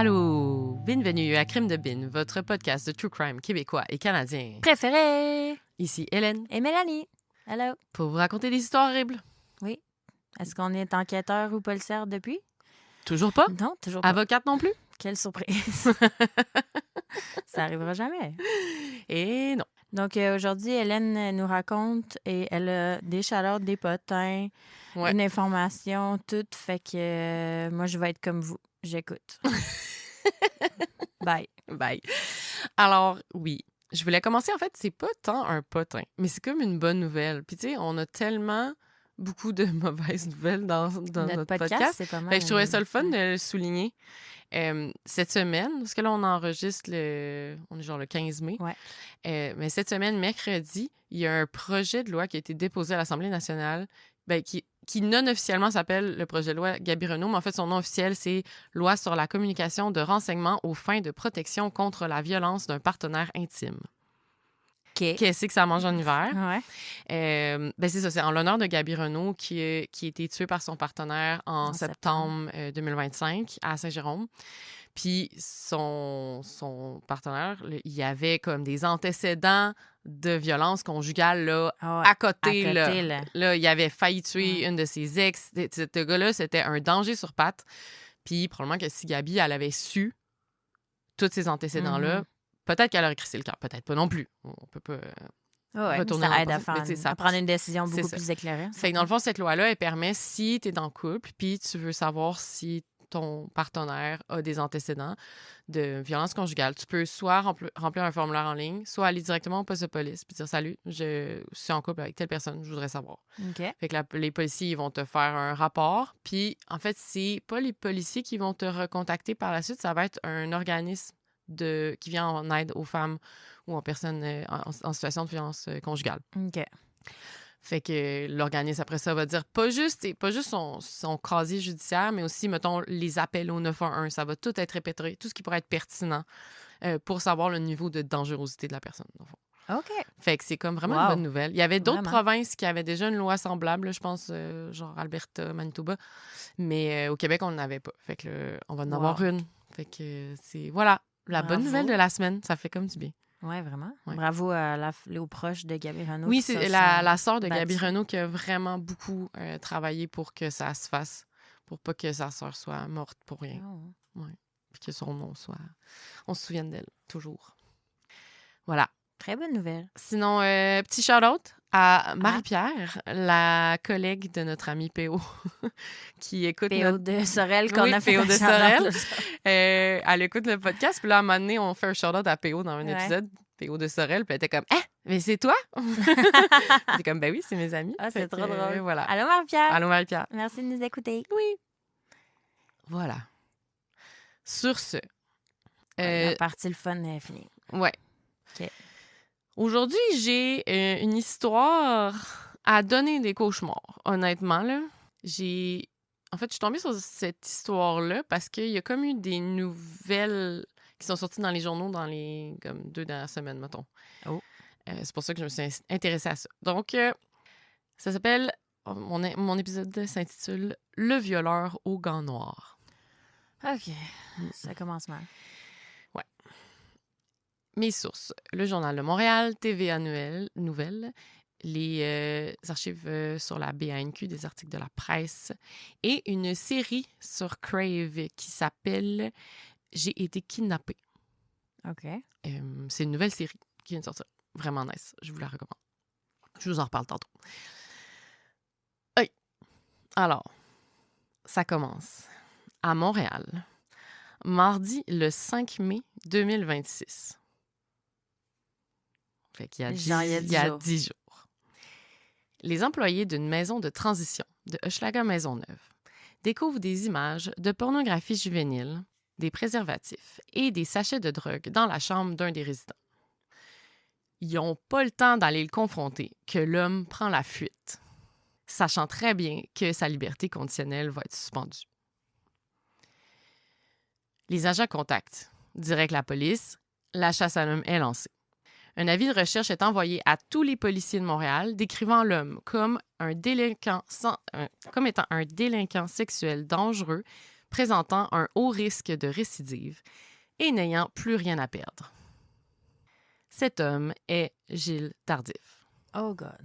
Allô! Bienvenue à Crime de Bin, votre podcast de true crime québécois et canadien. Préféré! Ici Hélène. Et Mélanie. Hello. Pour vous raconter des histoires horribles. Oui. Est-ce qu'on est enquêteur ou policière depuis? Toujours pas? Non, toujours pas. Avocate non plus? Quelle surprise. Ça arrivera jamais. Et non. Donc, aujourd'hui, Hélène nous raconte et elle a des chaleurs, des potins, une information, tout. Fait que moi, je vais être comme vous. J'écoute. Bye. Bye. Alors, oui. Je voulais commencer, en fait, c'est pas tant un potin, mais c'est comme une bonne nouvelle. Puis, tu sais, on a tellement beaucoup de mauvaises nouvelles dans notre podcast. C'est pas mal. Fait que je trouvais ça le fun de le souligner. Cette semaine, parce que là, on enregistre on est genre le 15 mai. Ouais. Mais cette semaine, mercredi, il y a un projet de loi qui a été déposé à l'Assemblée nationale, qui non officiellement s'appelle le projet de loi Gabironneau, mais en fait, son nom officiel, c'est Loi sur la communication de renseignements aux fins de protection contre la violence d'un partenaire intime. OK. Qu'est-ce que ça mange en hiver? Ouais. C'est ça, c'est en l'honneur de Gabironneau qui a été tué par son partenaire en septembre 2025 à Saint-Jérôme. Puis son partenaire, il y avait comme des antécédents de violence conjugale là, à côté. Là, il avait failli tuer une de ses ex. Ce gars-là, c'était un danger sur pattes. Puis probablement que si Gabi, elle avait su tous ces antécédents-là, peut-être qu'elle aurait crissé le cœur. Peut-être pas non plus. On peut pas... retourner ça aide à prendre une décision beaucoup plus éclairée. Fait que dans le fond, cette loi-là, elle permet, si tu es dans le couple puis tu veux savoir si ton partenaire a des antécédents de violence conjugale, tu peux soit remplir un formulaire en ligne, soit aller directement au poste de police puis dire « Salut, je suis en couple avec telle personne, je voudrais savoir. » Fait que les policiers, ils vont te faire un rapport. Puis, en fait, c'est pas les policiers qui vont te recontacter par la suite, ça va être un organisme qui vient en aide aux femmes ou aux personnes en situation de violence conjugale. OK. Fait que l'organisme, après ça, va dire pas juste son casier judiciaire, mais aussi, mettons, les appels au 911. Ça va tout être répété, tout ce qui pourrait être pertinent pour savoir le niveau de dangerosité de la personne, dans le fond. OK. Fait que c'est comme vraiment une bonne nouvelle. Il y avait d'autres provinces qui avaient déjà une loi semblable, là, je pense, genre Alberta, Manitoba. Mais au Québec, on n'en avait pas. Fait que on va en avoir une. Fait que c'est... Voilà, la bonne nouvelle de la semaine. Ça fait comme du bien. Oui, vraiment. Ouais. Bravo aux proches de Gabironneau. Oui, c'est la sœur de Gabironneau qui a vraiment beaucoup travaillé pour que ça se fasse, pour pas que sa sœur soit morte pour rien. Oh. Ouais. Puis que son nom soit... On se souvienne d'elle, toujours. Voilà. Très bonne nouvelle. Sinon, petit shout-out à Marie-Pierre, la collègue de notre ami P.O. qui écoute P.O. de Sorel, qu'on a fait P.O. de Sorel. Elle écoute le podcast, puis là, à un moment donné, on fait un shout-out à P.O. dans un épisode, P.O. de Sorel, puis elle était comme « Ah, mais c'est toi? » J'étais comme « Ben oui, c'est mes amis. » Ah, c'est trop drôle. Voilà. Allô, Marie-Pierre. Allô, Marie-Pierre. Merci de nous écouter. Oui. Voilà. Sur ce... La partie le fun est finie. Ouais. OK. Aujourd'hui, j'ai une histoire à donner des cauchemars, honnêtement. Là. En fait, je suis tombée sur cette histoire-là parce qu'il y a comme eu des nouvelles qui sont sorties dans les journaux dans les 2 dernières semaines, mettons. Oh. C'est pour ça que je me suis intéressée à ça. Donc, ça s'appelle... Mon épisode s'intitule « Le violeur aux gants noirs ». OK. Ça commence mal. Ouais. Mes sources, le Journal de Montréal, TVA Nouvelles, les archives sur la BANQ, des articles de la presse, et une série sur Crave qui s'appelle « J'ai été kidnappée ». OK. C'est une nouvelle série qui vient de sortir. Vraiment nice. Je vous la recommande. Je vous en reparle tantôt. Alors, ça commence à Montréal, mardi le 5 mai 2026. Fait qu'il y a 10 jours. Les employés d'une maison de transition de Hochelaga Maisonneuve découvrent des images de pornographie juvénile, des préservatifs et des sachets de drogue dans la chambre d'un des résidents. Ils n'ont pas le temps d'aller le confronter que l'homme prend la fuite, sachant très bien que sa liberté conditionnelle va être suspendue. Les agents contactent direct la police. La chasse à l'homme est lancée. Un avis de recherche est envoyé à tous les policiers de Montréal, décrivant l'homme comme étant un délinquant sexuel dangereux, présentant un haut risque de récidive et n'ayant plus rien à perdre. Cet homme est Gilles Tardif. Oh God.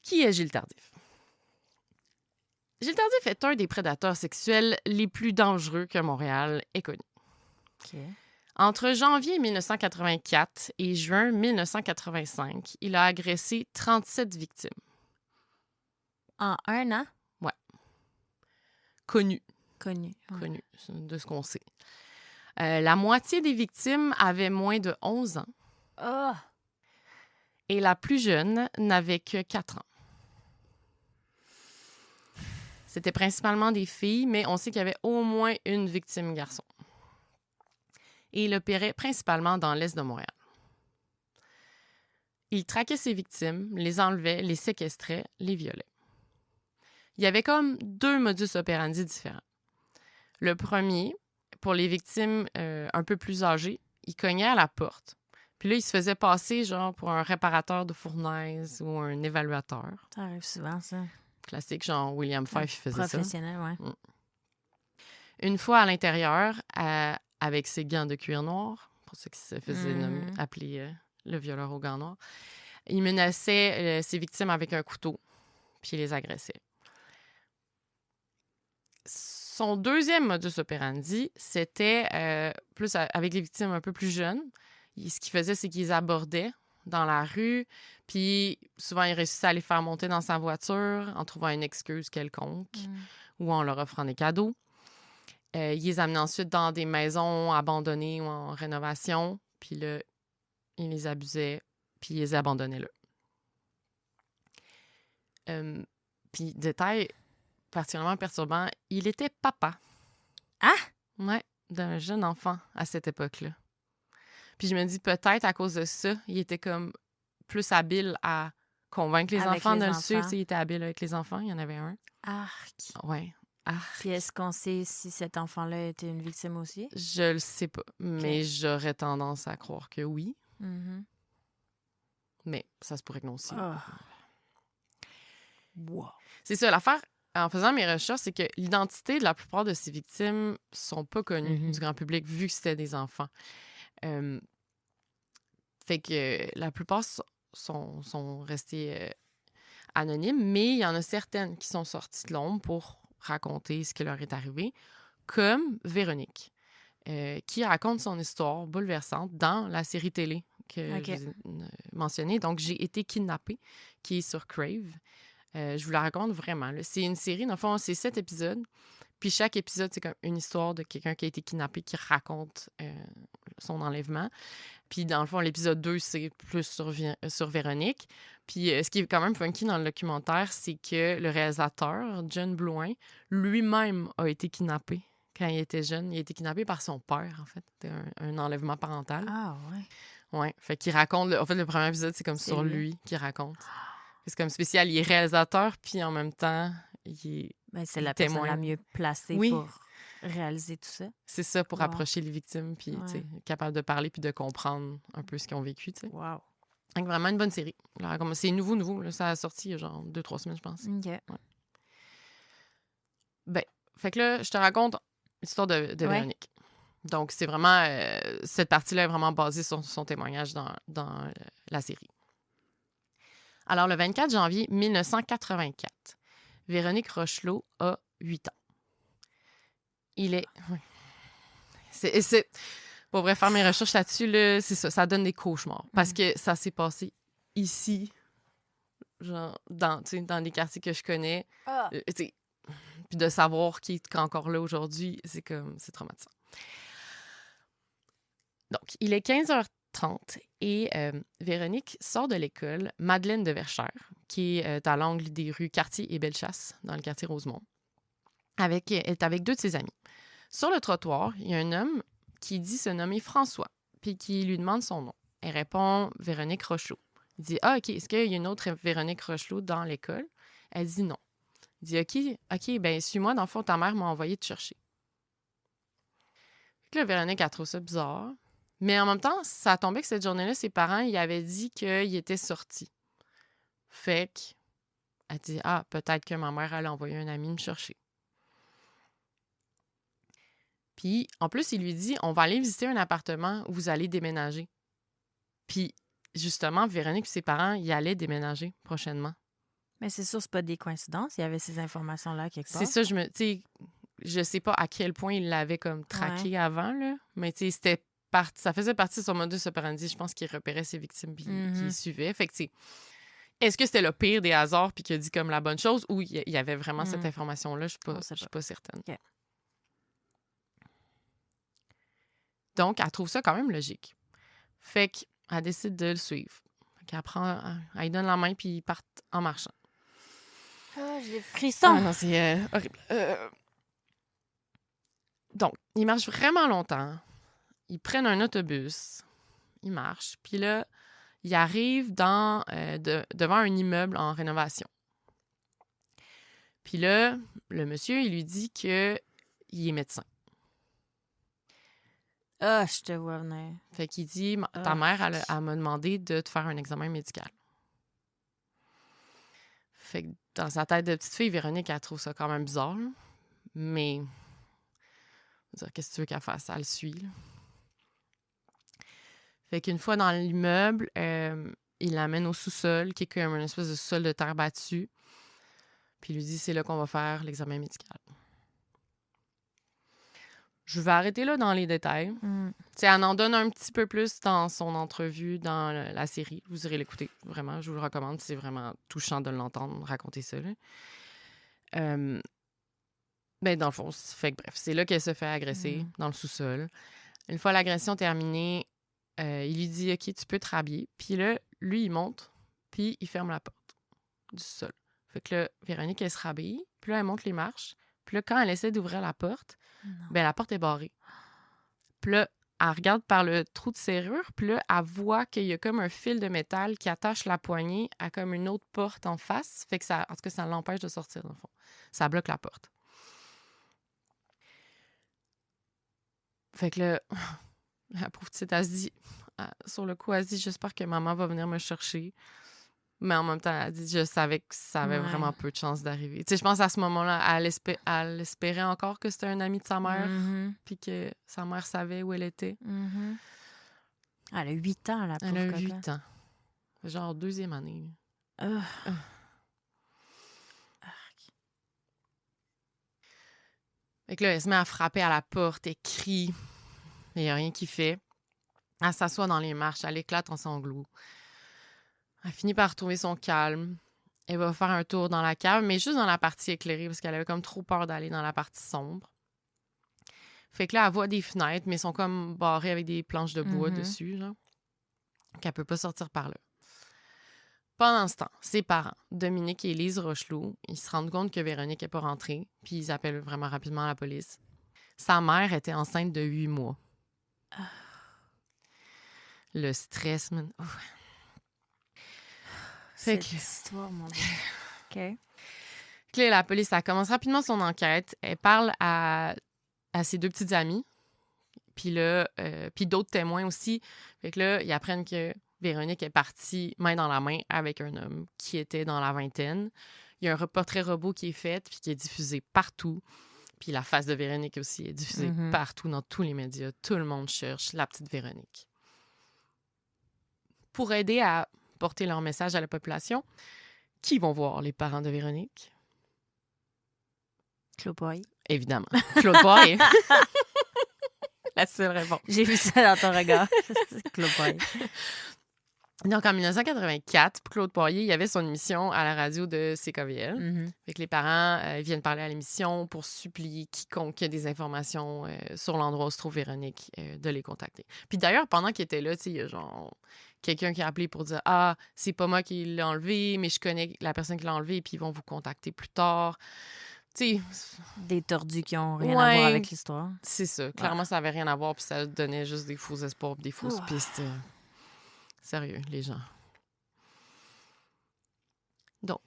Qui est Gilles Tardif? Gilles Tardif est un des prédateurs sexuels les plus dangereux que Montréal ait connu. Okay. Entre janvier 1984 et juin 1985, il a agressé 37 victimes. En 1 an? Ouais. Connu. Connu. De ce qu'on sait. La moitié des victimes avaient moins de 11 ans. Oh! Et la plus jeune n'avait que 4 ans. C'était principalement des filles, mais on sait qu'il y avait au moins une victime garçon. Et il opérait principalement dans l'est de Montréal. Il traquait ses victimes, les enlevait, les séquestrait, les violait. Il y avait comme 2 modus operandi différents. Le premier, pour les victimes un peu plus âgées, il cognait à la porte. Puis là, il se faisait passer genre pour un réparateur de fournaise ou un évaluateur. Ça arrive souvent, ça. Classique, genre William Fife faisait ça. Professionnel, ouais. Une fois à l'intérieur, avec ses gants de cuir noir, pour ceux qui se faisaient appeler le violeur aux gants noirs, il menaçait ses victimes avec un couteau, puis il les agressait. Son deuxième modus operandi, c'était plus avec les victimes un peu plus jeunes. Ce qu'il faisait, c'est qu'il les abordait dans la rue, puis souvent, il réussissait à les faire monter dans sa voiture en trouvant une excuse quelconque ou en leur offrant des cadeaux. Il les amenait ensuite dans des maisons abandonnées ou en rénovation, puis là, il les abusait, puis il les abandonnait là. Puis, détail particulièrement perturbant, il était papa. Ah! Ouais, d'un jeune enfant à cette époque-là. Puis je me dis, peut-être à cause de ça, il était comme plus habile à convaincre les enfants de le suivre. Il était habile avec les enfants, il y en avait un. Arc! Ouais. Puis est-ce qu'on sait si cet enfant-là était une victime aussi? Je le sais pas, mais j'aurais tendance à croire que oui. Mais ça se pourrait que non aussi. Wow. C'est ça, l'affaire, en faisant mes recherches, c'est que l'identité de la plupart de ces victimes sont pas connues du grand public, vu que c'était des enfants. Fait que la plupart sont restées anonymes, mais il y en a certaines qui sont sorties de l'ombre pour raconter ce qui leur est arrivé, comme Véronique, qui raconte son histoire bouleversante dans la série télé que je vous ai mentionnée. Donc, J'ai été kidnappée, qui est sur Crave. Je vous la raconte vraiment. Là. C'est une série, dans le fond, c'est 7 épisodes. Puis chaque épisode, c'est comme une histoire de quelqu'un qui a été kidnappé qui raconte son enlèvement. Puis dans le fond, l'épisode 2, c'est plus sur Véronique. Puis ce qui est quand même funky dans le documentaire, c'est que le réalisateur, John Blouin, lui-même a été kidnappé quand il était jeune. Il a été kidnappé par son père, en fait. C'était un enlèvement parental. Ah ouais? Ouais. Fait qu'il raconte... En fait, le premier épisode, c'est comme sur lui qu'il raconte. C'est comme spécial. Il est réalisateur, puis en même temps, il est c'est la personne la mieux placée pour réaliser tout ça. C'est ça, pour approcher les victimes, puis capable de parler puis de comprendre un peu ce qu'ils ont vécu. T'sais. Wow. Donc, vraiment une bonne série. C'est nouveau. Là, ça a sorti il y a genre 2-3 semaines, je pense. OK. Ouais. Ben, fait que là, je te raconte l'histoire de Véronique. Donc, c'est vraiment... cette partie-là est vraiment basée sur son témoignage dans la série. Alors, le 24 janvier 1984, Véronique Rochelot a 8 ans. Il est... C'est... Pour vrai, faire mes recherches là-dessus, là, c'est ça, ça donne des cauchemars. Parce que ça s'est passé ici, genre, dans les quartiers que je connais. Puis de savoir qui est encore là aujourd'hui, c'est traumatisant. Donc, il est 15h30 et Véronique sort de l'école Madeleine de Verchères, qui est à l'angle des rues Cartier et Bellechasse, dans le quartier Rosemont. Elle est avec 2 de ses amis. Sur le trottoir, il y a un homme qui dit se nommer François, puis qui lui demande son nom. Elle répond Véronique Rochelot. Il dit OK, est-ce qu'il y a une autre Véronique Rochelot dans l'école? Elle dit non. Il dit OK, ben suis-moi, dans le fond, ta mère m'a envoyé te chercher. Puis là, Véronique, elle trouve ça bizarre. Mais en même temps, ça a tombé que cette journée-là, ses parents, ils avaient dit qu'il était sorti. Fait qu'elle dit peut-être que ma mère, elle a envoyé un ami me chercher. Puis, en plus, il lui dit, on va aller visiter un appartement où vous allez déménager. Puis, justement, Véronique et ses parents, ils allaient déménager prochainement. Mais c'est sûr, c'est pas des coïncidences. Il y avait ces informations-là quelque part. C'est ça, tu sais, je sais pas à quel point il l'avait comme traqué avant, là, mais tu sais, ça faisait partie de son modus operandi. Je pense qu'il repérait ses victimes puis qu'il suivait. Fait que, tu sais, est-ce que c'était le pire des hasards puis qu'il a dit comme la bonne chose ou il y avait vraiment cette information-là? Je suis pas certaine. Okay. Donc, elle trouve ça quand même logique. Fait qu'elle décide de le suivre. Fait qu'elle elle lui donne la main puis ils partent en marchant. Ah, j'ai frissons. Ah non, c'est horrible. Donc, ils marchent vraiment longtemps. Ils prennent un autobus. Ils marchent. Puis là, ils arrivent devant un immeuble en rénovation. Puis là, le monsieur, il lui dit qu'il est médecin. Ah, je te vois venir. Fait qu'il dit, ta mère, elle m'a demandé de te faire un examen médical. Fait que dans sa tête de petite fille, Véronique, elle trouve ça quand même bizarre. Là. Mais, qu'est-ce que tu veux qu'elle fasse? Elle le suit. Là. Fait qu'une fois dans l'immeuble, il l'amène au sous-sol, qui est comme une espèce de sous-sol de terre battue. Puis il lui dit, c'est là qu'on va faire l'examen médical. Je vais arrêter là dans les détails. Elle en donne un petit peu plus dans son entrevue dans la série. Vous irez l'écouter. Vraiment, je vous le recommande. C'est vraiment touchant de l'entendre raconter ça. Là. Ben, dans le fond, bref, c'est là qu'elle se fait agresser, dans le sous-sol. Une fois l'agression terminée, il lui dit « OK, tu peux te rhabiller ». Puis là, lui, il monte, puis il ferme la porte du sol. Fait que là, Véronique, elle se rhabille, puis là, elle monte les marches. Puis là, quand elle essaie d'ouvrir la porte, ben la porte est barrée. Puis là, elle regarde par le trou de serrure, puis là, elle voit qu'il y a comme un fil de métal qui attache la poignée à comme une autre porte en face. Fait que ça, en tout cas, ça l'empêche de sortir, dans le fond. Ça bloque la porte. Fait que là, la pauvre petite, elle se dit, sur le coup, elle se dit, j'espère que maman va venir me chercher. Mais en même temps, elle dit, je savais que ça avait vraiment peu de chances d'arriver. Tu sais, je pense à ce moment-là, elle espérait encore que c'était un ami de sa mère, puis que sa mère savait où elle était. Elle a 8 ans, la pauvre. Elle a 8 ans. Genre 2e année. Fait que là, elle se met à frapper à la porte, elle crie. Mais il n'y a rien qui fait. Elle s'assoit dans les marches, elle éclate en sanglots. Elle finit par retrouver son calme. Elle va faire un tour dans la cave, mais juste dans la partie éclairée, parce qu'elle avait comme trop peur d'aller dans la partie sombre. Fait que là, elle voit des fenêtres, mais elles sont comme barrées avec des planches de bois dessus, genre. Qu'elle peut pas sortir par là. Pendant ce temps, ses parents, Dominique et Lise Rochelot, ils se rendent compte que Véronique n'est pas rentrée, puis ils appellent vraiment rapidement la police. Sa mère était enceinte de 8 mois. Le stress, man. C'est l'histoire, mon Dieu. OK. Là, la police, elle commence rapidement son enquête. Elle parle à ses 2 petites amies, puis là, puis d'autres témoins aussi. Fait que là, ils apprennent que Véronique est partie main dans la main avec un homme qui était dans la vingtaine. Il y a un portrait robot qui est fait, puis qui est diffusé partout. Puis la face de Véronique aussi est diffusée partout, dans tous les médias. Tout le monde cherche la petite Véronique. Pour aider à porter leur message à la population, qui vont voir les parents de Véronique? Claude Poirier. Évidemment. Claude Poirier. La seule réponse. J'ai vu ça dans ton regard. Claude Poirier. Donc, en 1984, Claude Poirier, il y avait son émission à la radio de CKVL. Fait que les parents viennent parler à l'émission pour supplier quiconque a des informations sur l'endroit où se trouve Véronique de les contacter. Puis d'ailleurs, pendant qu'il était là, il y a genre quelqu'un qui a appelé pour dire « Ah, c'est pas moi qui l'ai enlevé, mais je connais la personne qui l'a enlevé, puis ils vont vous contacter plus tard. » T'sais, des tordus qui ont rien à voir avec l'histoire. C'est ça. Clairement, ça avait rien à voir, puis ça donnait juste des faux espoirs, des fausses pistes. Sérieux, les gens. Donc,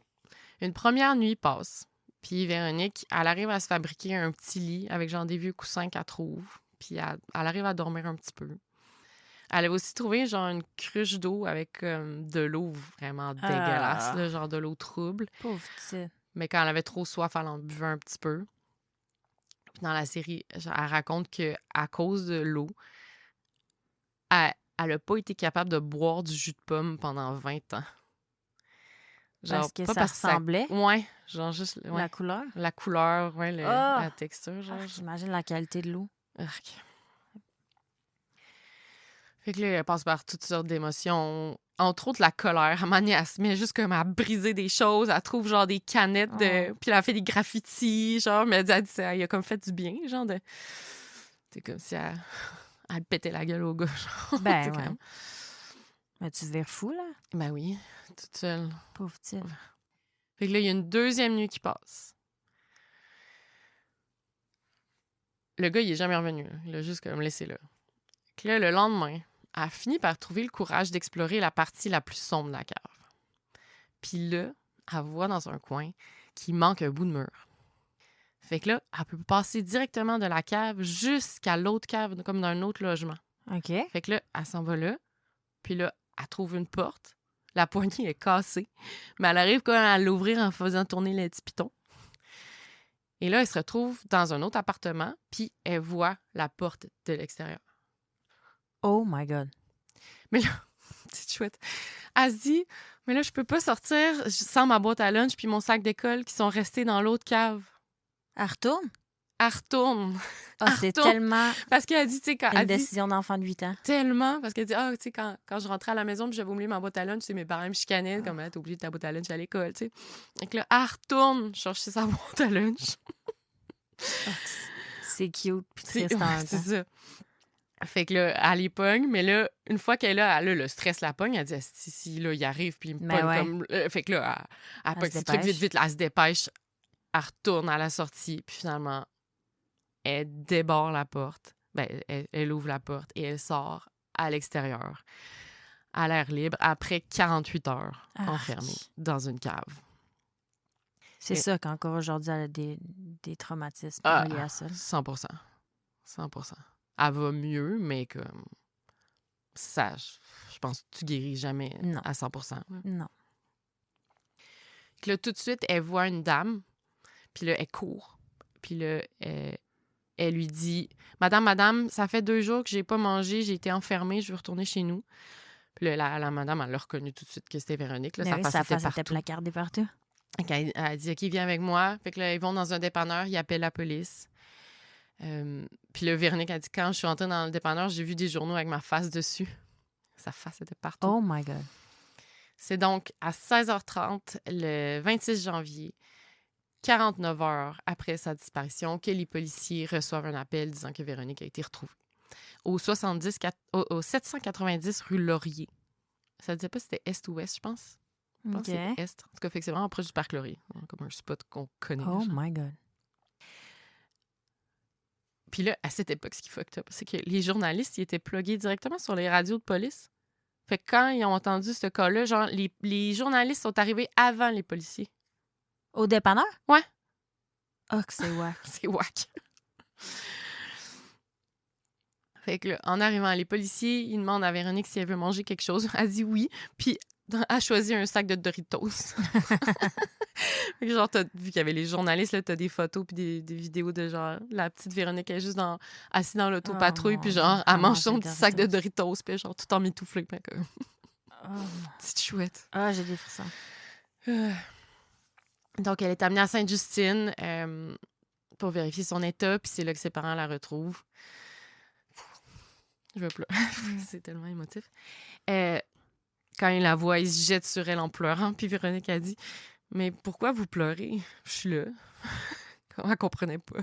une première nuit passe. Puis Véronique, elle arrive à se fabriquer un petit lit avec genre des vieux coussins qu'elle trouve. Puis elle arrive à dormir un petit peu. Elle avait aussi trouvé genre une cruche d'eau avec de l'eau vraiment dégueulasse, là, genre de l'eau trouble. Pauvre petite. Mais quand elle avait trop soif, elle en buvait un petit peu. Puis dans la série, elle raconte qu'à cause de l'eau, elle n'a pas été capable de boire du jus de pomme pendant 20 ans. Genre, Parce que pas ça parce que ça... ressemblait, Ouais, genre juste... Ouais. la couleur. La couleur, ouais, Ah! la texture, genre. J'imagine la qualité de l'eau. Arc. Fait que là, elle passe par toutes sortes d'émotions. Entre autres, la colère. À un moment donné, elle se met juste comme à briser des choses. Elle trouve genre des canettes de... Puis elle a fait des graffitis, genre. Mais elle dit, elle a comme fait du bien, genre de... C'est comme si elle pétait la gueule au gars, genre. Ben, ouais. Mais tu vires fou, là? Ben oui, toute seule. Pauvre petite. Fait que là, il y a une deuxième nuit qui passe. Le gars, il est jamais revenu. Là. Il a juste comme laissé là. Fait que là, le lendemain, elle a fini par trouver le courage d'explorer la partie la plus sombre de la cave. Puis là, elle voit dans un coin qu'il manque un bout de mur. Fait que là, elle peut passer directement de la cave jusqu'à l'autre cave, comme dans un autre logement. OK. Fait que là, elle s'en va là. Puis là, elle trouve une porte. La poignée est cassée. Mais elle arrive quand même à l'ouvrir en faisant tourner les petits pitons. Et là, elle se retrouve dans un autre appartement. Puis elle voit la porte de l'extérieur. Oh my God. Mais là, c'est chouette. Elle se dit, mais là, je peux pas sortir sans ma boîte à lunch puis mon sac d'école qui sont restés dans l'autre cave. Elle retourne? Elle retourne. Ah, c'est tellement Parce qu'elle dit, tu sais, quand une elle dit décision d'enfant de 8 ans. tellement, parce qu'elle dit, tu sais, quand je rentrais à la maison puis j'avais oublié ma boîte à lunch, tu sais, mes parents me chicanaient, comme, t'as oublié ta boîte à lunch à l'école, tu sais. Donc là, elle retourne chercher sa boîte à lunch. C'est cute puis triste en même temps. C'est ça. Fait que là, elle les pogne, mais là, une fois qu'elle est là, elle a le stress la pogne. Elle dit, si là, il arrive, puis il me pogne comme... Fait que là, elle pogne ses trucs vite, là, elle se dépêche, elle retourne à la sortie, puis finalement, elle déborde la porte. Ben, elle ouvre la porte et elle sort à l'extérieur, à l'air libre, après 48 heures enfermée dans une cave. C'est ça qu'encore aujourd'hui, elle a des traumatismes reliés à ça. 100%. Elle va mieux, mais comme ça, je pense que tu guéris jamais à 100%. Non. Puis là, tout de suite, elle voit une dame, puis là, elle court. Puis là, elle lui dit « Madame, ça fait 2 jours que j'ai pas mangé, j'ai été enfermée, je veux retourner chez nous. » Puis là, la madame, elle l'a reconnu tout de suite que c'était Véronique. Là, sa face était placardée partout. Elle a dit « OK, viens avec moi. » Fait que là, ils vont dans un dépanneur, ils appellent la police. Puis là, Véronique a dit, quand je suis entrée dans le dépanneur, j'ai vu des journaux avec ma face dessus. Sa face était partout. Oh my God. C'est donc à 16h30, le 26 janvier, 49 heures après sa disparition, que les policiers reçoivent un appel disant que Véronique a été retrouvée. Au 790 rue Laurier. Ça ne disait pas si c'était Est ou Ouest, je pense. Je pense que c'est Est. En tout cas, fait que c'est vraiment proche du parc Laurier. Comme un spot qu'on connaît. Oh my God. Puis là, à cette époque, ce qui fucked up, c'est que les journalistes, ils étaient plugués directement sur les radios de police. Fait que quand ils ont entendu ce cas-là, genre, les journalistes sont arrivés avant les policiers. Au dépanneur? Ouais. Oh, que c'est wack. C'est wack. Fait que là, en arrivant, les policiers, ils demandent à Véronique si elle veut manger quelque chose. Elle dit oui. Puis elle a choisi un sac de Doritos. Fait que genre, vu qu'il y avait les journalistes, là, t'as des photos puis des vidéos de genre, la petite Véronique elle est juste assise dans l'autopatrouille, puis genre, elle mange son petit sac de Doritos, puis genre, tout en mitouflé. Petite chouette. Ah, j'ai des frissons. Donc, elle est amenée à Sainte-Justine pour vérifier son état, puis c'est là que ses parents la retrouvent. Je veux pleurer. C'est tellement émotif. Quand il la voit, il se jette sur elle en pleurant, puis Véronique a dit « Mais pourquoi vous pleurez? Je suis là. » Elle comprenait pas.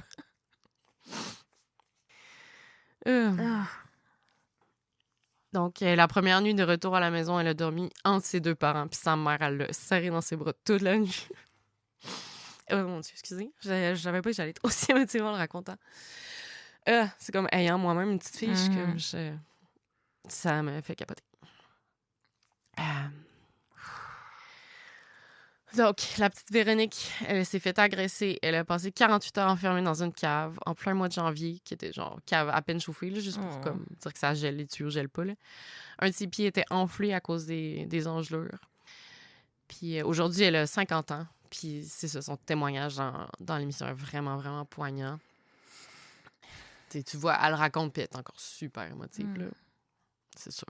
Donc, la première nuit de retour à la maison, elle a dormi entre ses 2 parents, puis sa mère, elle l'a serré dans ses bras toute la nuit. Oh mon Dieu, excusez. Je savais pas que j'allais être aussi émotivement en le racontant. C'est comme ayant moi-même une petite fille, ça me fait capoter. Donc, la petite Véronique, elle s'est fait agresser. Elle a passé 48 heures enfermée dans une cave en plein mois de janvier, qui était genre cave à peine chauffée, là, juste pour comme, dire que ça gèle, les tuyaux gèlent pas. Là. Un de ses pieds était enflé à cause des engelures. Puis aujourd'hui, elle a 50 ans. Puis c'est ça, son témoignage dans l'émission est vraiment, vraiment poignant. tu vois, elle raconte, puis elle est encore super émotive, là. C'est sûr.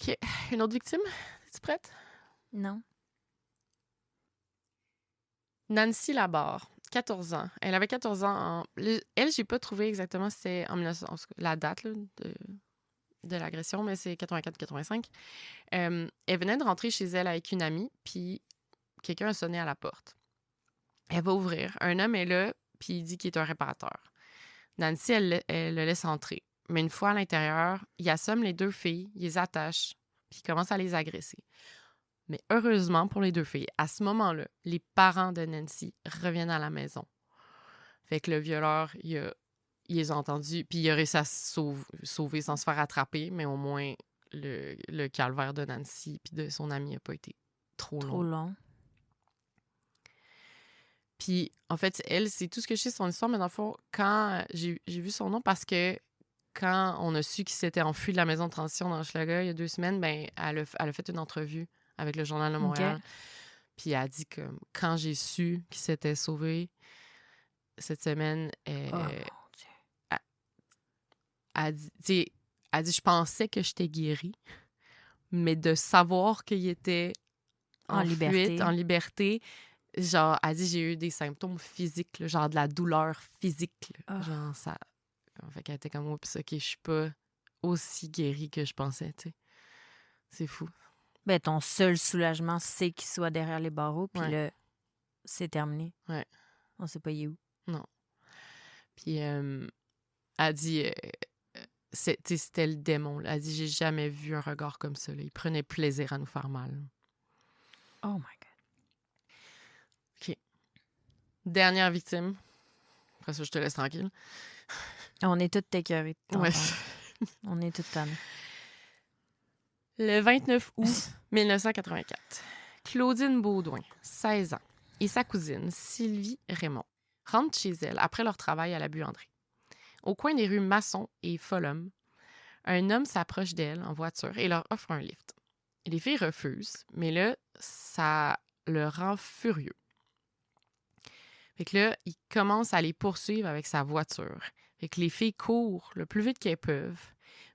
OK. Une autre victime? Es-tu prête? Non. Nancy Labarre, 14 ans. Elle avait 14 ans en... Elle, j'ai pas trouvé exactement si c'était en 1900... la date là, de l'agression, mais c'est 84-85. Elle venait de rentrer chez elle avec une amie, puis quelqu'un a sonné à la porte. Elle va ouvrir. Un homme est là, puis il dit qu'il est un réparateur. Nancy, elle le laisse entrer. Mais une fois à l'intérieur, il assomme les deux filles, il les attache, puis il commence à les agresser. Mais heureusement pour les deux filles, à ce moment-là, les parents de Nancy reviennent à la maison. Fait que le violeur, il les a entendus, puis il a réussi à se sauver sans se faire attraper, mais au moins, le calvaire de Nancy puis de son amie n'a pas été trop long. Trop long. Puis, en fait, elle, c'est tout ce que je sais de son histoire, mais dans le fond, quand j'ai vu son nom, parce que quand on a su qu'il s'était enfui de la maison de transition dans Hochelaga il y a 2 semaines, ben elle a fait une entrevue avec le Journal de Montréal. Okay. Puis elle a dit que quand j'ai su qu'il s'était sauvé cette semaine, elle dit, je pensais que j'étais guérie, mais de savoir qu'il était en liberté, genre, elle dit, j'ai eu des symptômes physiques, là, genre de la douleur physique. Là, genre, ça... Fait qu'elle était comme, oups, OK, je suis pas aussi guérie que je pensais, tu sais. C'est fou. Ben, ton seul soulagement, c'est qu'il soit derrière les barreaux, puis là, c'est terminé. Ouais. On sait pas il est où. Non. Puis, elle dit, c'était le démon. Là. Elle dit, j'ai jamais vu un regard comme ça. Là. Il prenait plaisir à nous faire mal. Oh my God. OK. Dernière victime. Après ça, je te laisse tranquille. On est toutes écœurées. Ouais. On est toutes tannées. Le 29 août 1984, Claudine Beaudoin, 16 ans, et sa cousine, Sylvie Raymond, rentrent chez elle après leur travail à la buanderie. Au coin des rues Masson et Folhomme, un homme s'approche d'elle en voiture et leur offre un lift. Les filles refusent, mais là, ça le rend furieux. Fait que là, il commence à les poursuivre avec sa voiture. Fait que les filles courent le plus vite qu'elles peuvent.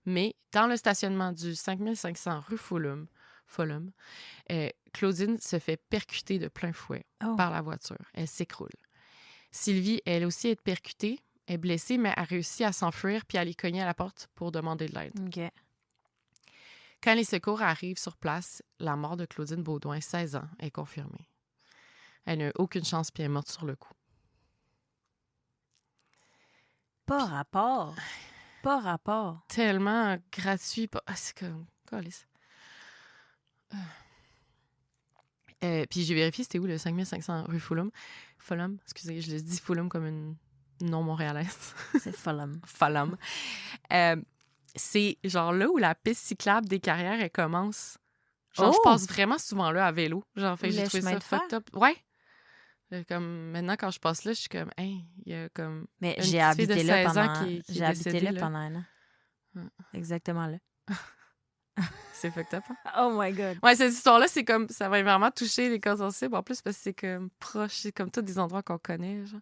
Mais dans le stationnement du 5500 rue Folhomme, Claudine se fait percuter de plein fouet par la voiture. Elle s'écroule. Sylvie, elle aussi, est percutée, est blessée, mais a réussi à s'enfuir puis à aller cogner à la porte pour demander de l'aide. Okay. Quand les secours arrivent sur place, la mort de Claudine Beaudoin, 16 ans, est confirmée. Elle n'a aucune chance puis elle est morte sur le coup. Pas rapport. Pas rapport. Tellement gratuit. C'est comme... puis j'ai vérifié, c'était où le 5500 rue Folhomme? Folhomme, excusez, je le dis Folhomme comme une non-montréalaise. C'est Folhomme. Folhomme. C'est genre là où la piste cyclable des Carrières, elle commence. Genre, je passe vraiment souvent là à vélo. Genre, fait, j'ai trouvé ça fucked up. Ouais. Comme, maintenant, quand je passe là, je suis comme, hey, il y a comme. Mais j'ai habité là pendant. J'ai habité là pendant un an. Exactement là. C'est fucked up, hein? Oh my God. Ouais, cette histoire-là, c'est comme... Ça va vraiment toucher les cas sensibles. En plus, parce que c'est comme proche. C'est comme tous des endroits qu'on connaît, genre.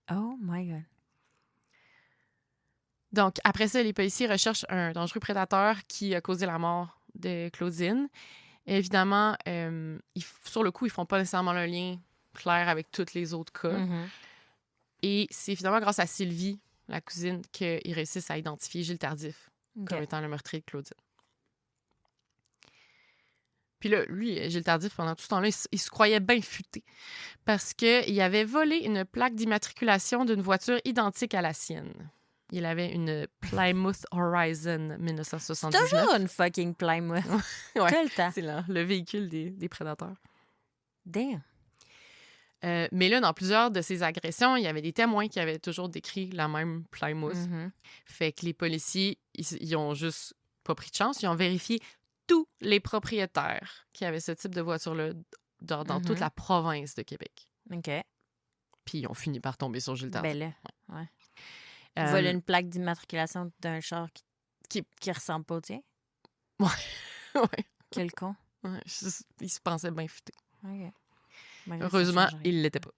Oh my God. Donc, après ça, les policiers recherchent un dangereux prédateur qui a causé la mort de Claudine. Et évidemment, sur le coup, ils font pas nécessairement le lien clair avec tous les autres cas. Mm-hmm. Et c'est finalement grâce à Sylvie, la cousine, qu'ils réussissent à identifier Gilles Tardif comme étant le meurtrier de Claudine. Puis là, lui, Gilles Tardif, pendant tout ce temps-là, il se croyait bien futé parce qu'il avait volé une plaque d'immatriculation d'une voiture identique à la sienne. Il avait une Plymouth Horizon 1979. C'est toujours une fucking Plymouth. Ouais, tout le temps. C'est le véhicule des prédateurs. Damn. Mais là, dans plusieurs de ces agressions, il y avait des témoins qui avaient toujours décrit la même Plymouth. Mm-hmm. Fait que les policiers, ils ont juste pas pris de chance. Ils ont vérifié tous les propriétaires qui avaient ce type de voiture-là dans toute la province de Québec. OK. Puis ils ont fini par tomber sur Gilles Tardif. Ben là, ouais. Voler une plaque d'immatriculation d'un char qui ressemble pas au tien? Ouais. Quel con. Ouais, il se pensait bien futé. OK. Heureusement, il l'était pas.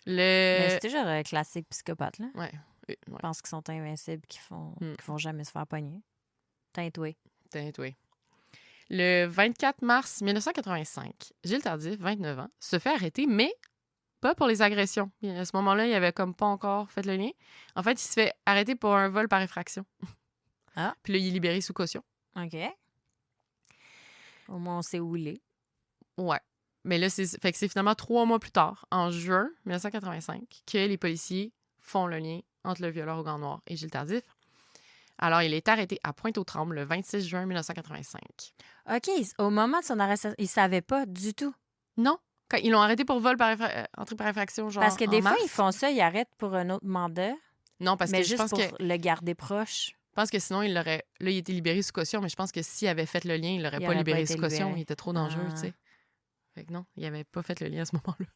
Mais c'est toujours un classique psychopathe, là. Ouais. Je pense qu'ils sont invincibles, qu'ils font jamais se faire pogner. Teintoué. Le 24 mars 1985, Gilles Tardif, 29 ans, se fait arrêter, mais pas pour les agressions. À ce moment-là, il avait comme pas encore fait le lien. En fait, il se fait arrêter pour un vol par effraction. Ah. Puis là, il est libéré sous caution. OK. Au moins, on sait où il est. Ouais. Mais là, c'est finalement 3 mois plus tard, en juin 1985, que les policiers font le lien entre le violeur au gant noir et Gilles Tardif. Alors, il est arrêté à Pointe-aux-Trembles le 26 juin 1985. OK. Au moment de son arrestation, il ne savait pas du tout. Non. Quand ils l'ont arrêté pour vol entrée par effraction, genre parce que des fois, mars. ils font ça, ils arrêtent pour un autre mandat. Non, parce mais que je juste pense pour que... le garder proche. Je pense que sinon, il l'aurait... Là, il était libéré sous caution, mais je pense que s'il avait fait le lien, il l'aurait pas libéré sous caution. Il était trop dangereux, tu sais. Fait que non, il avait pas fait le lien à ce moment-là.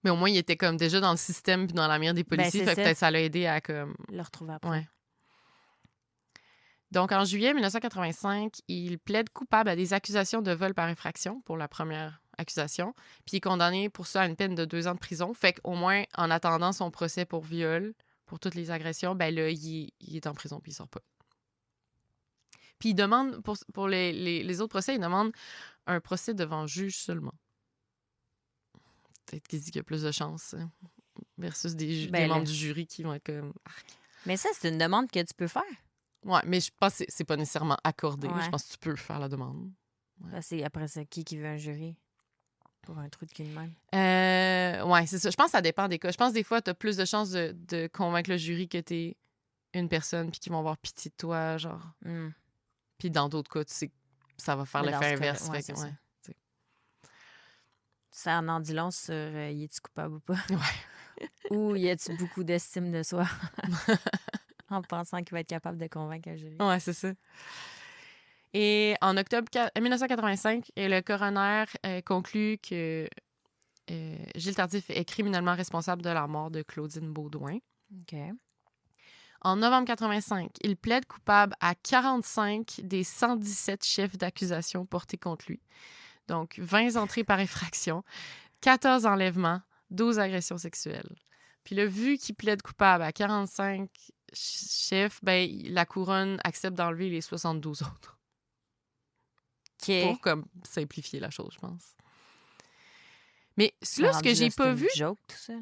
Mais au moins, il était comme déjà dans le système puis dans la mire des policiers. Fait que peut-être ça l'a aidé à comme... le retrouver après. Ouais. Donc, en juillet 1985, il plaide coupable à des accusations de vol par effraction pour la première accusation. Puis il est condamné pour ça à une peine de 2 ans de prison. Fait qu'au moins, en attendant son procès pour viol, pour toutes les agressions, ben là, il est en prison puis il sort pas. Puis il demande, pour les autres procès, il demande un procès devant juge seulement. Peut-être qu'il dit qu'il y a plus de chances versus des membres du jury qui vont être comme... Mais ça, c'est une demande que tu peux faire. Ouais, mais je pense que c'est pas nécessairement accordé. Ouais. Je pense que tu peux faire la demande. Ouais. Après ça, qui veut un jury pour un truc de cul de même? Ouais, c'est ça. Je pense que ça dépend des cas. Je pense que des fois, tu as plus de chances de convaincre le jury que t'es une personne puis qu'ils vont avoir pitié de toi, genre. Puis dans d'autres cas, tu sais que ça va faire l'effet inverse. Ouais, ça en dit long sur y est-tu coupable ou pas? Ouais. Ou y a-tu beaucoup d'estime de soi? En pensant qu'il va être capable de convaincre un jury. Ouais, c'est ça. Et en octobre 1985, le coroner conclut que Gilles Tardif est criminellement responsable de la mort de Claudine Beaudoin. OK. En novembre 85, il plaide coupable à 45 des 117 chefs d'accusation portés contre lui. Donc, 20 entrées par effraction, 14 enlèvements, 12 agressions sexuelles. Puis là, vu qu'il plaide coupable à 45 chefs, ben, la couronne accepte d'enlever les 72 autres. Okay. Pour comme simplifier la chose, je pense. Mais là, ce que j'ai pas vu... Joke, tout ça.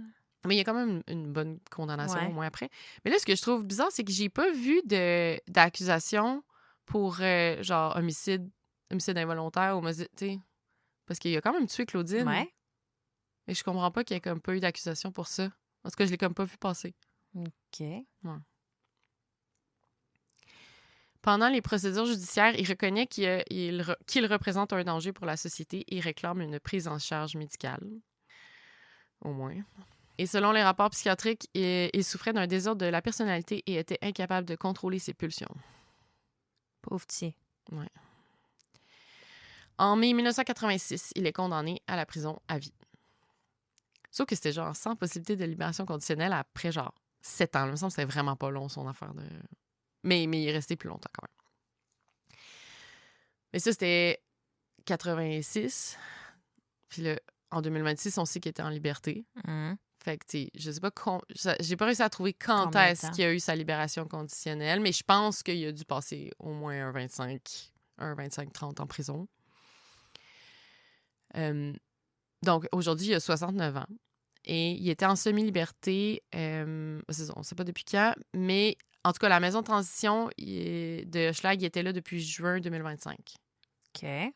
Mais il y a quand même une bonne condamnation, au moins après. Mais là, ce que je trouve bizarre, c'est que j'ai pas vu d'accusation pour, genre, homicide involontaire ou homicide, tu sais. Parce qu'il a quand même tué Claudine. Ouais. Et je comprends pas qu'il y ait comme pas eu d'accusation pour ça. En tout cas, je l'ai comme pas vu passer. OK. Ouais. Pendant les procédures judiciaires, il reconnaît qu'il représente un danger pour la société et réclame une prise en charge médicale. Au moins. Et selon les rapports psychiatriques, il souffrait d'un désordre de la personnalité et était incapable de contrôler ses pulsions. Pauvre petit. Ouais. En mai 1986, il est condamné à la prison à vie. Sauf que c'était genre sans possibilité de libération conditionnelle après genre 7 ans. Il me semble que c'était vraiment pas long son affaire de... Mais il est resté plus longtemps quand même. Mais ça, c'était 86. Puis là, en 2026, on sait qu'il était en liberté. Fait que, tu sais, je sais pas... J'ai pas réussi à trouver quand est-ce qu'il a eu sa libération conditionnelle, mais je pense qu'il a dû passer au moins un 25-30 en prison. Donc, aujourd'hui, il a 69 ans. Et il était en semi-liberté, on ne sait pas depuis quand, mais en tout cas, la maison de transition de Hochelag, il était là depuis juin 2025. OK. Fait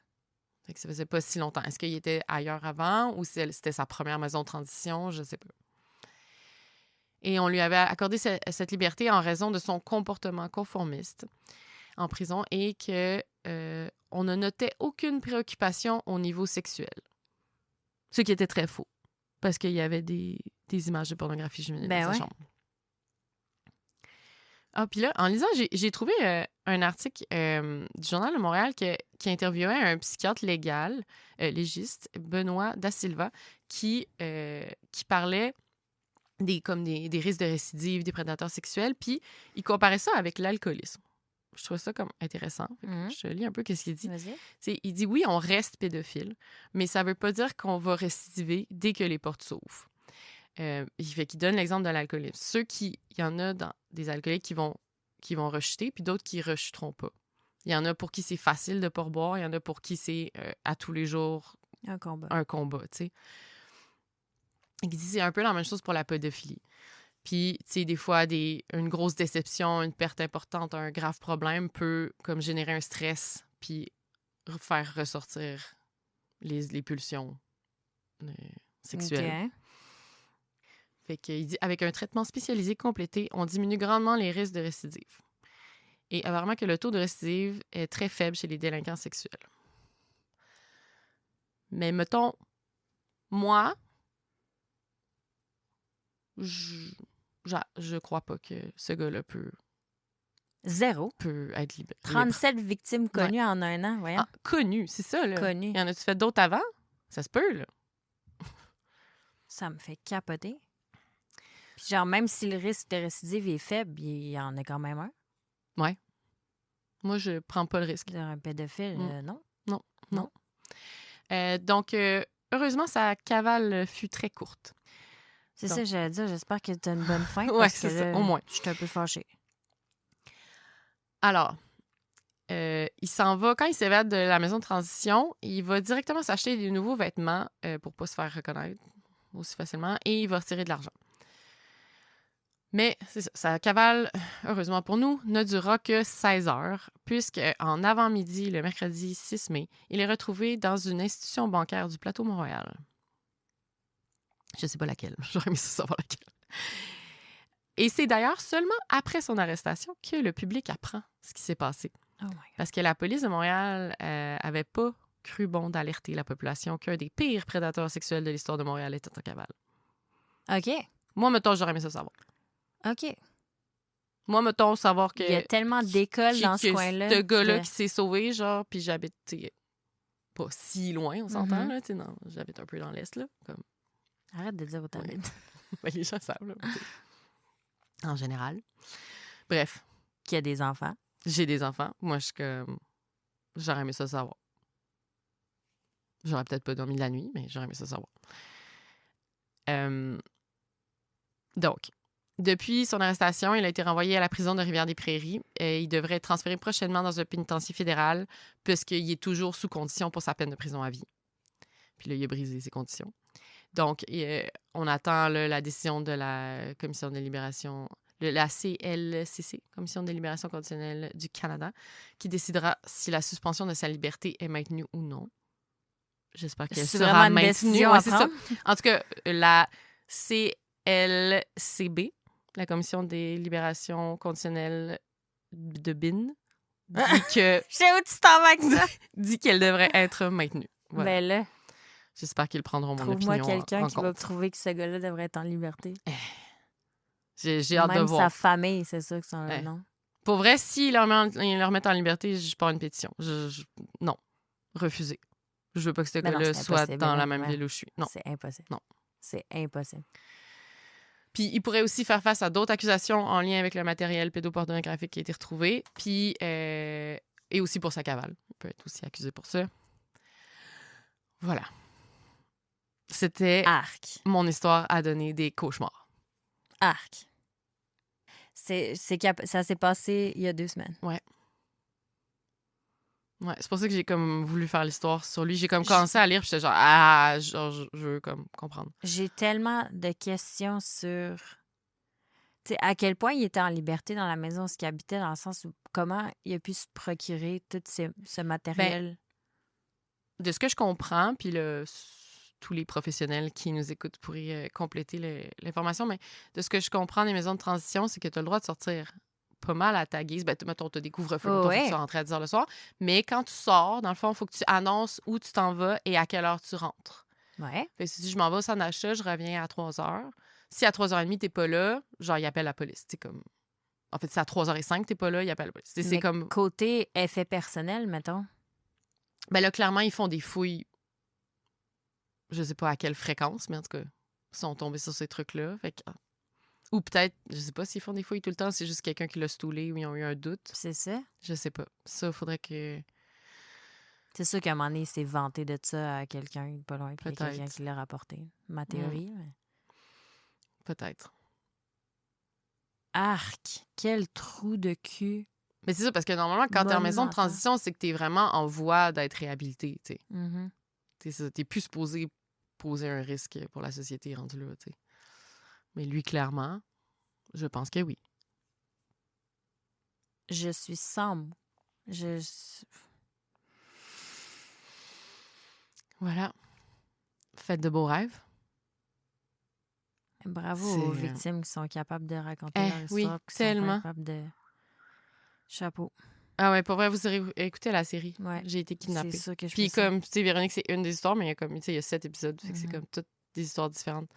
que ça faisait pas si longtemps. Est-ce qu'il était ailleurs avant ou c'était sa première maison de transition? Je ne sais pas. Et on lui avait accordé cette liberté en raison de son comportement conformiste en prison et que on ne notait aucune préoccupation au niveau sexuel. Ce qui était très faux. Parce qu'il y avait des images de pornographie juvénile dans sa chambre. Ah, puis là, en lisant, j'ai trouvé un article du Journal de Montréal qui interviewait un psychiatre légal, légiste, Benoît Da Silva, qui parlait des risques de récidive des prédateurs sexuels, puis il comparait ça avec l'alcoolisme. Je trouve ça comme intéressant. Je te lis un peu ce qu'il dit. Vas-y. Il dit, oui, on reste pédophile, mais ça veut pas dire qu'on va récidiver dès que les portes s'ouvrent. Il donne l'exemple de l'alcoolisme. Il y en a des alcooliques qui vont rechuter, puis d'autres qui ne rechuteront pas. Il y en a pour qui c'est facile de ne pas reboire, il y en a pour qui c'est à tous les jours un combat, tu sais. Il dit c'est un peu la même chose pour la pédophilie. Puis, tu sais, des fois, une grosse déception, une perte importante, un grave problème peut comme générer un stress, puis faire ressortir les pulsions sexuelles. OK. Fait qu'il dit, avec un traitement spécialisé complété, on diminue grandement les risques de récidive. Et apparemment que le taux de récidive est très faible chez les délinquants sexuels. Mais mettons, moi, je crois pas que ce gars-là peut être libre. 37 victimes connues en un an, voyons. Ah, connues, c'est ça, là. Connues. Y en a-tu fait d'autres avant? Ça se peut, là. Ça me fait capoter. Puis genre, même si le risque de récidive est faible, il y en a quand même un. Ouais. Moi, je prends pas le risque. Un pédophile, non? Non. Donc, heureusement, sa cavale fut très courte. C'est ça, j'allais dire. J'espère que tu as une bonne fin. Oui, c'est ça, au moins. Je suis un peu fâchée. Alors, il s'en va, quand il s'évade de la maison de transition, il va directement s'acheter des nouveaux vêtements pour ne pas se faire reconnaître aussi facilement et il va retirer de l'argent. Mais c'est ça, sa cavale, heureusement pour nous, ne durera que 16 heures, puisqu'en avant-midi, le mercredi 6 mai, il est retrouvé dans une institution bancaire du plateau Mont-Royal. Je ne sais pas laquelle, j'aurais aimé savoir laquelle. Et c'est d'ailleurs seulement après son arrestation que le public apprend ce qui s'est passé. Oh my God. Parce que la police de Montréal avait pas cru bon d'alerter la population qu'un des pires prédateurs sexuels de l'histoire de Montréal était en cavale. OK. Moi, mettons, j'aurais aimé ça savoir. OK. Moi, mettons, savoir que... Il y a tellement d'écoles dans ce coin-là. Ce gars-là qui s'est sauvé, genre, puis j'habite, pas si loin, on s'entend, là, tu sais, non, j'habite un peu dans l'Est, là, comme... Arrête de dire où t'habites. Ben, les gens savent, là, en général. Bref. Qu'il y a des enfants. J'ai des enfants. Moi, je suis comme... J'aurais aimé ça savoir. J'aurais peut-être pas dormi de la nuit, mais j'aurais aimé ça savoir. Donc, depuis son arrestation, il a été renvoyé à la prison de Rivière-des-Prairies et il devrait être transféré prochainement dans un pénitencier fédéral puisqu'il est toujours sous condition pour sa peine de prison à vie. Puis là, il a brisé ses conditions. Donc, on attend là, la décision de la Commission de libération, la CLCC, Commission de libération conditionnelle du Canada, qui décidera si la suspension de sa liberté est maintenue ou non. J'espère qu'elle sera maintenue. Ouais, c'est ça. En tout cas, la CLCB, la Commission des libérations conditionnelles de BIN, dit que... Je sais où tu t'en vas avec ça. dit qu'elle devrait être maintenue. Voilà. Ben là... J'espère qu'ils prendront mon opinion. Trouve-moi quelqu'un qui va trouver que ce gars-là devrait être en liberté. J'ai hâte de voir. Même sa famille, c'est ça que c'est un nom. Pour vrai, s'ils le remettent en liberté, je pars une pétition. Non. Refusé. Je veux pas que ce gars-là soit dans la même ville où je suis. Non. C'est impossible. Non. C'est impossible. Puis il pourrait aussi faire face à d'autres accusations en lien avec le matériel pédopornographique qui a été retrouvé. Puis, et aussi pour sa cavale. Il peut être aussi accusé pour ça. Voilà. C'était mon histoire à donner des cauchemars. Arc. Ça s'est passé il y a 2 semaines. Ouais. Ouais, c'est pour ça que j'ai comme voulu faire l'histoire sur lui. J'ai comme commencé à lire, puis j'étais genre, je veux comme comprendre. J'ai tellement de questions sur... Tu sais, à quel point il était en liberté dans la maison où il habitait, dans le sens où comment il a pu se procurer tout ce matériel. De ce que je comprends, puis tous les professionnels qui nous écoutent pourraient compléter l'information, mais de ce que je comprends des maisons de transition, c'est que tu as le droit de sortir pas mal à ta guise. Ben, mettons, tu as des couvre-feux, faut que tu rentres à 10 h le soir. Mais quand tu sors, dans le fond, il faut que tu annonces où tu t'en vas et à quelle heure tu rentres. Ouais. Fait que si je m'en vais au centre d'achat, je reviens à 3 h. Si à 3 h30, t'es pas là, genre, il appelle la police. C'est comme... En fait, si à 3 h05, t'es pas là, il appelle la police. C'est comme... Côté effet personnel, mettons. Ben là, clairement, ils font des fouilles. Je sais pas à quelle fréquence, mais en tout cas, ils sont tombés sur ces trucs-là. Fait que Ou peut-être, je sais pas s'ils font des fouilles tout le temps, c'est juste quelqu'un qui l'a stoulé ou ils ont eu un doute. C'est ça. Je sais pas. Ça, faudrait que... C'est sûr qu'à un moment donné, il s'est vanté de ça à quelqu'un pas loin, puis il y a quelqu'un Peut-être. qui l'a rapporté. Ma théorie. Mais... Peut-être. Arc! Quel trou de cul! Mais c'est ça, parce que normalement, quand t'es en maison de Monumental. transition, c'est que t'es vraiment en voie d'être réhabilité, tu sais. Mhm. T'es plus supposé poser un risque pour la société rendu là, tu sais. Mais lui, clairement, je pense que oui. Je suis sans mots. Voilà. Faites de beaux rêves. Bravo aux victimes qui sont capables de raconter leur histoire. Oui, qui tellement. sont capables de... Chapeau. Ah ouais, pour vrai, vous aurez écouté la série. Ouais. J'ai été kidnappée. C'est ça que je Puis fais comme, tu sais, Véronique, c'est une des histoires, mais il y a comme, tu sais, il y a 7 épisodes. Fait que c'est Mhm. comme toutes des histoires différentes.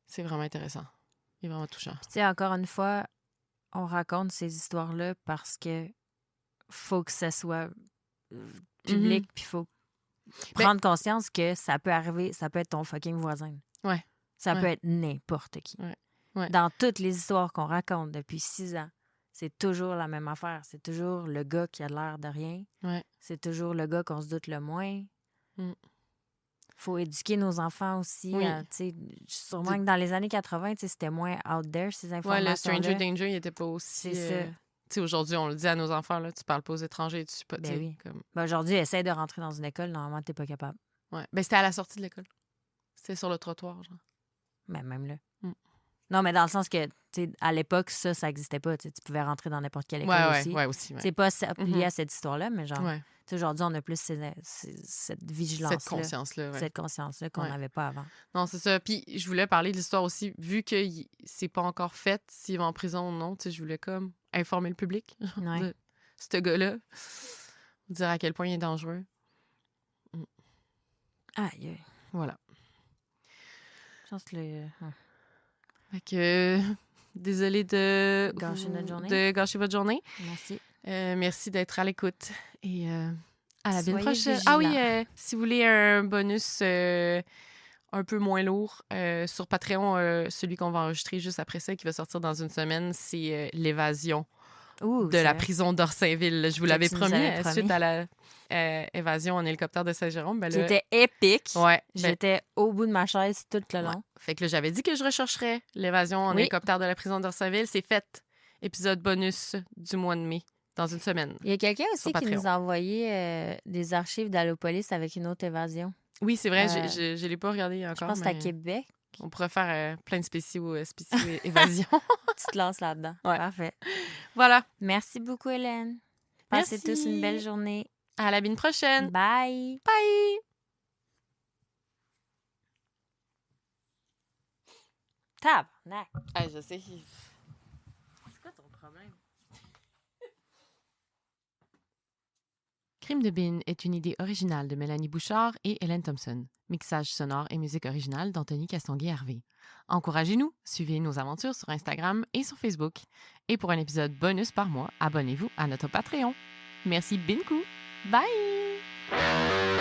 C'est vraiment intéressant. Il est vraiment touchant. Puis tu sais, encore une fois, on raconte ces histoires-là parce que faut que ça soit public, puis faut prendre conscience que ça peut arriver, ça peut être ton fucking voisin. Ouais. Ça peut être n'importe qui. Ouais. Dans toutes les histoires qu'on raconte depuis 6 ans, c'est toujours la même affaire. C'est toujours le gars qui a l'air de rien. Ouais. C'est toujours le gars qu'on se doute le moins. Mm. Faut éduquer nos enfants aussi. Oui. Sûrement que dans les années 80, c'était moins out there, ces informations-là. Ouais, le Stranger Danger, il n'était pas aussi... C'est ça. Tu sais, aujourd'hui, on le dit à nos enfants, là, tu parles pas aux étrangers, tu sais pas, Ben oui. comme... Ben aujourd'hui, essaie de rentrer dans une école, normalement, t'es pas capable. Ouais. Ben, c'était à la sortie de l'école. C'était sur le trottoir, genre. Ben, même là. Mm. Non, mais dans le sens que, tu sais, à l'époque, ça n'existait pas. Tu pouvais rentrer dans n'importe quelle école aussi. Ouais, aussi. Ouais. C'est pas lié à cette histoire-là, mais genre, Ouais. aujourd'hui, on a plus cette vigilance-là. Cette conscience-là, ouais. Cette conscience-là qu'on n'avait pas avant. Non, c'est ça. Puis je voulais parler de l'histoire aussi, vu que c'est pas encore fait, s'il va en prison ou non, tu sais, je voulais comme informer le public Ouais. de ce gars-là, dire à quel point il est dangereux. Aïe. Voilà. Je pense que Fait que, désolée de gâcher notre journée. De gâcher votre journée. Merci. Merci d'être à l'écoute. Et à la semaine prochaine. Vigilants. Ah oui, si vous voulez un bonus un peu moins lourd, sur Patreon, celui qu'on va enregistrer juste après ça, qui va sortir dans une semaine, c'est l'évasion de la prison d'Orsainville. Je vous l'avais promis, suite à la évasion en hélicoptère de Saint-Jérôme. Ben, C'était épique. Ouais. J'étais au bout de ma chaise tout le long. Ouais. Fait que là, j'avais dit que je rechercherais l'évasion en hélicoptère de la prison d'Orsainville. C'est fait. Épisode bonus du mois de mai, dans une semaine. Il y a quelqu'un aussi qui nous a envoyé des archives d'Allopolis avec une autre évasion. Oui, c'est vrai. Je ne l'ai pas regardé encore. Je pense que c'est à Québec. On pourrait faire plein de spéciaux évasion. Tu te lances là-dedans. Ouais. Parfait. Voilà. Merci beaucoup, Hélène. Passez tous une belle journée. À la semaine prochaine. Bye. Bye. Tabarnak. Ah, je sais. C'est quoi ton problème? Crime de Bin est une idée originale de Mélanie Bouchard et Hélène Thompson. Mixage sonore et musique originale d'Anthony Castonguay-Hervé. Encouragez-nous, suivez nos aventures sur Instagram et sur Facebook. Et pour un épisode bonus par mois, abonnez-vous à notre Patreon. Merci Binku. Bye!